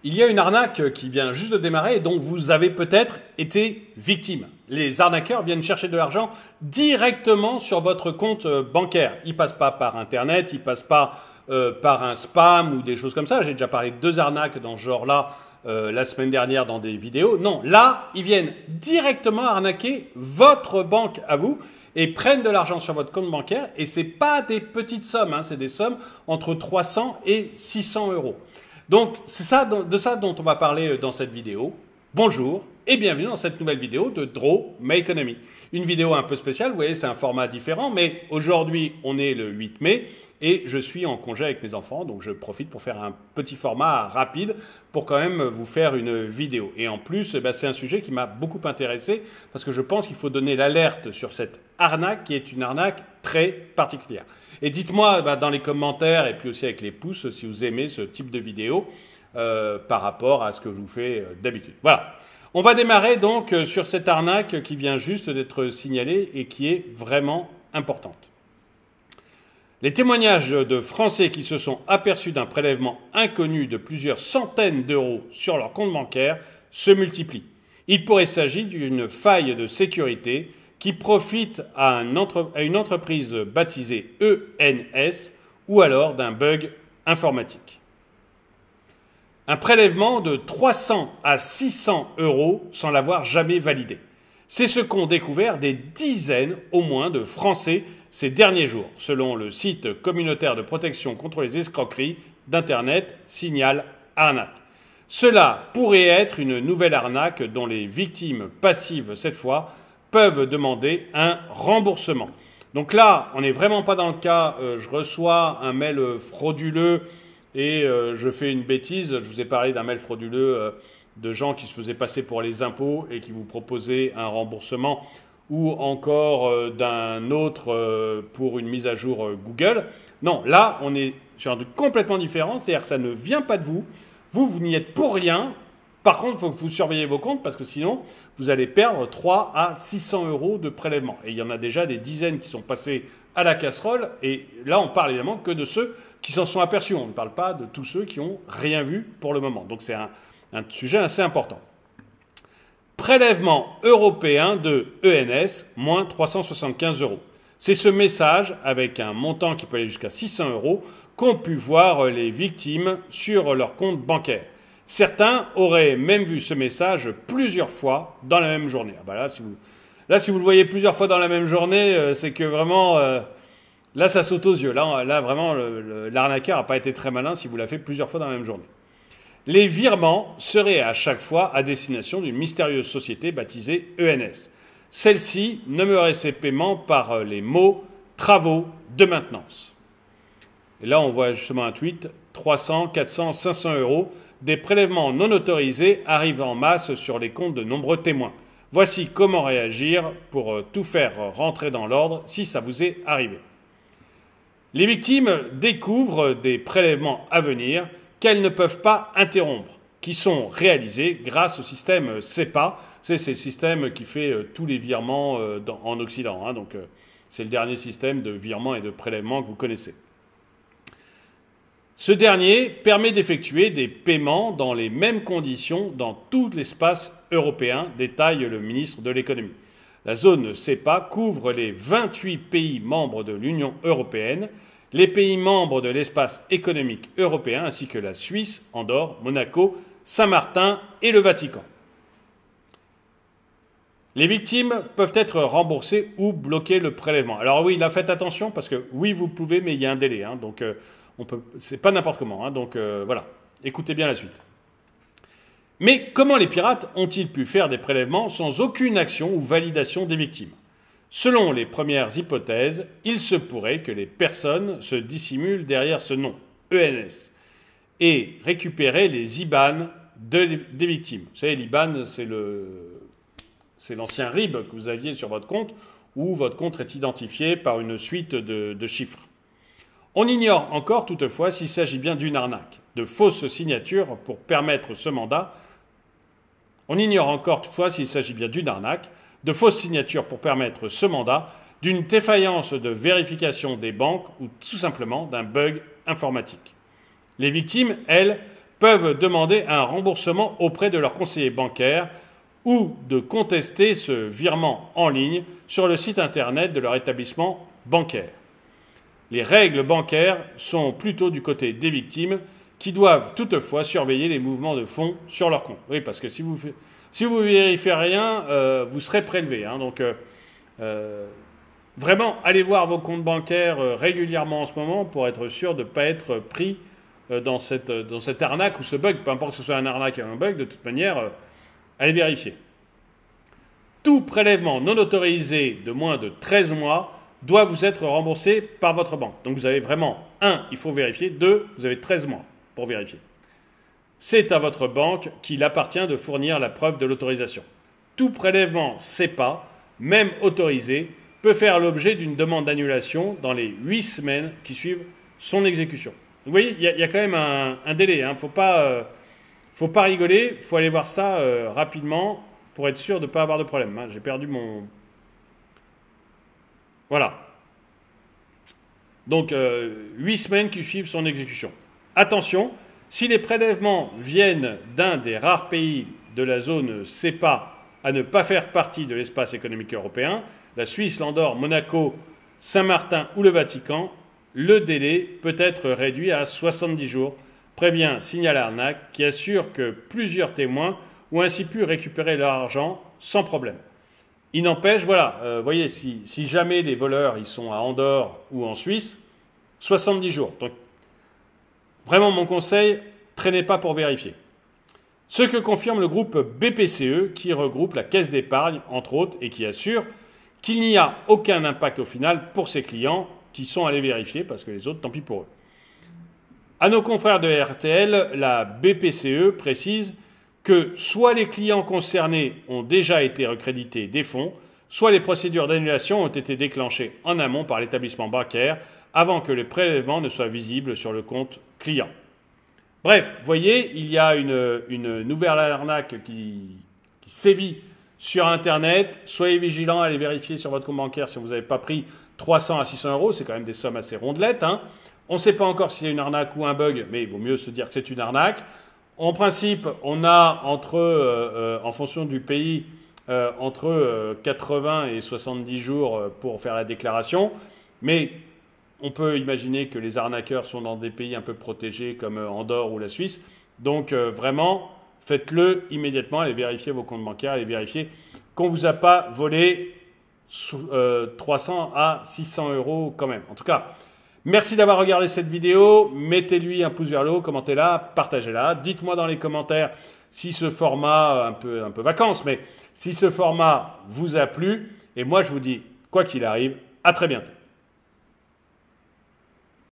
Il y a une arnaque qui vient juste de démarrer et dont vous avez peut-être été victime. Les arnaqueurs viennent chercher de l'argent directement sur votre compte bancaire. Ils ne passent pas par Internet, ils ne passent pas par un spam ou des choses comme ça. J'ai déjà parlé de 2 arnaques dans ce genre-là la semaine dernière dans des vidéos. Non, là, ils viennent directement arnaquer votre banque à vous et prennent de l'argent sur votre compte bancaire. Et ce n'est pas des petites sommes, hein, c'est des sommes entre 300 et 600 euros. Donc, c'est de ça dont on va parler dans cette vidéo. Bonjour et bienvenue dans cette nouvelle vidéo de Draw My Economy. Une vidéo un peu spéciale, vous voyez, c'est un format différent, mais aujourd'hui, on est le 8 mai et je suis en congé avec mes enfants, donc je profite pour faire un petit format rapide pour quand même vous faire une vidéo. Et en plus, c'est un sujet qui m'a beaucoup intéressé parce que je pense qu'il faut donner l'alerte sur cette arnaque qui est une arnaque très particulière. Et dites-moi dans les commentaires et puis aussi avec les pouces si vous aimez ce type de vidéo par rapport à ce que je vous fais d'habitude. Voilà. On va démarrer donc sur cette arnaque qui vient juste d'être signalée et qui est vraiment importante. Les témoignages de Français qui se sont aperçus d'un prélèvement inconnu de plusieurs centaines d'euros sur leur compte bancaire se multiplient. Il pourrait s'agir d'une faille de sécurité qui profite à une entreprise baptisée ENS ou alors d'un bug informatique. Un prélèvement de 300 à 600 euros sans l'avoir jamais validé. C'est ce qu'ont découvert des dizaines au moins de Français ces derniers jours, selon le site communautaire de protection contre les escroqueries d'Internet Signal Arnaque. Cela pourrait être une nouvelle arnaque dont les victimes passives, cette fois, peuvent demander un remboursement. Donc là, on n'est vraiment pas dans le cas, je reçois un mail frauduleux et je fais une bêtise. Je vous ai parlé d'un mail frauduleux de gens qui se faisaient passer pour les impôts et qui vous proposaient un remboursement ou encore d'un autre pour une mise à jour Google. Non, là, on est sur un truc complètement différent, c'est-à-dire que ça ne vient pas de vous. Vous n'y êtes pour rien. Par contre, il faut que vous surveillez vos comptes parce que sinon, vous allez perdre 3 à 600 euros de prélèvement. Et il y en a déjà des dizaines qui sont passés à la casserole. Et là, on parle évidemment que de ceux qui s'en sont aperçus. On ne parle pas de tous ceux qui n'ont rien vu pour le moment. Donc c'est un sujet assez important. Prélèvement européen de ENS, moins 375 euros. C'est ce message, avec un montant qui peut aller jusqu'à 600 euros, qu'ont pu voir les victimes sur leur compte bancaire. Certains auraient même vu ce message plusieurs fois dans la même journée. Là, si vous le voyez plusieurs fois dans la même journée, c'est que vraiment, là, ça saute aux yeux. Là vraiment, l'arnaqueur n'a pas été très malin si vous l'avez fait plusieurs fois dans la même journée. Les virements seraient à chaque fois à destination d'une mystérieuse société baptisée ENS. Celle-ci nommerait ses paiements par les mots « travaux de maintenance ». Et là, on voit justement un tweet, 300, 400, 500 euros. Des prélèvements non autorisés arrivent en masse sur les comptes de nombreux témoins. Voici comment réagir pour tout faire rentrer dans l'ordre si ça vous est arrivé. Les victimes découvrent des prélèvements à venir qu'elles ne peuvent pas interrompre, qui sont réalisés grâce au système SEPA. C'est le système qui fait tous les virements en Occident. Donc c'est le dernier système de virement et de prélèvement que vous connaissez. Ce dernier permet d'effectuer des paiements dans les mêmes conditions dans tout l'espace européen, détaille le ministre de l'économie. La zone SEPA couvre les 28 pays membres de l'Union européenne, les pays membres de l'espace économique européen ainsi que la Suisse, Andorre, Monaco, Saint-Martin et le Vatican. Les victimes peuvent être remboursées ou bloquer le prélèvement. Alors oui, là faites attention parce que oui, vous pouvez, mais il y a un délai. Donc c'est pas n'importe comment. Donc voilà, écoutez bien la suite. Mais comment les pirates ont-ils pu faire des prélèvements sans aucune action ou validation des victimes ? Selon les premières hypothèses, il se pourrait que les personnes se dissimulent derrière ce nom, ENS, et récupérer les IBAN des victimes. Vous savez, l'IBAN, c'est l'ancien RIB que vous aviez sur votre compte, où votre compte est identifié par une suite de chiffres. On ignore encore toutefois s'il s'agit bien d'une arnaque, de fausses signatures pour permettre ce mandat. On ignore encore toutefois s'il s'agit bien d'une arnaque, de fausses signatures pour permettre ce mandat, d'une défaillance de vérification des banques ou tout simplement d'un bug informatique. Les victimes, elles, peuvent demander un remboursement auprès de leur conseiller bancaire ou de contester ce virement en ligne sur le site internet de leur établissement bancaire. Les règles bancaires sont plutôt du côté des victimes qui doivent toutefois surveiller les mouvements de fonds sur leur compte. Oui, parce que si vous vérifiez rien, vous serez prélevé. Hein. Donc, vraiment, allez voir vos comptes bancaires régulièrement en ce moment pour être sûr de ne pas être pris dans cette arnaque ou ce bug. Peu importe que ce soit un arnaque ou un bug, de toute manière, allez vérifier. Tout prélèvement non autorisé de moins de 13 mois doit vous être remboursé par votre banque. Donc vous avez vraiment, 1, il faut vérifier, 2, vous avez 13 mois pour vérifier. C'est à votre banque qu'il appartient de fournir la preuve de l'autorisation. Tout prélèvement SEPA, même autorisé, peut faire l'objet d'une demande d'annulation dans les 8 semaines qui suivent son exécution. Vous voyez, il y a quand même un délai. Hein. Faut pas rigoler, il faut aller voir ça rapidement pour être sûr de ne pas avoir de problème. Hein. J'ai perdu mon... Voilà. Donc, 8 semaines qui suivent son exécution. Attention, si les prélèvements viennent d'un des rares pays de la zone SEPA à ne pas faire partie de l'espace économique européen, la Suisse, l'Andorre, Monaco, Saint-Martin ou le Vatican, le délai peut être réduit à 70 jours, prévient Signal Arnaque, qui assure que plusieurs témoins ont ainsi pu récupérer leur argent sans problème. Il n'empêche, voilà, voyez, si jamais les voleurs ils sont à Andorre ou en Suisse, 70 jours. Donc, vraiment, mon conseil, traînez pas pour vérifier. Ce que confirme le groupe BPCE, qui regroupe la caisse d'épargne, entre autres, et qui assure qu'il n'y a aucun impact au final pour ses clients qui sont allés vérifier, parce que les autres, tant pis pour eux. À nos confrères de RTL, la BPCE précise que soit les clients concernés ont déjà été recrédités des fonds, soit les procédures d'annulation ont été déclenchées en amont par l'établissement bancaire avant que le prélèvement ne soit visible sur le compte client. Bref, voyez, il y a une nouvelle arnaque qui sévit sur Internet. Soyez vigilants, allez vérifier sur votre compte bancaire si vous n'avez pas pris 300 à 600 euros. C'est quand même des sommes assez rondelettes. Hein. On ne sait pas encore si c'est une arnaque ou un bug, mais il vaut mieux se dire que c'est une arnaque. En principe, on a en fonction du pays, entre 80 et 70 jours pour faire la déclaration. Mais on peut imaginer que les arnaqueurs sont dans des pays un peu protégés comme Andorre ou la Suisse. Donc vraiment, faites-le immédiatement. Allez vérifier vos comptes bancaires. Allez vérifier qu'on ne vous a pas volé 300 à 600 euros quand même. En tout cas, merci d'avoir regardé cette vidéo. Mettez-lui un pouce vers le haut, commentez-la, partagez-la. Dites-moi dans les commentaires si ce format, un peu vacances, mais si ce format vous a plu. Et moi, je vous dis, quoi qu'il arrive, à très bientôt.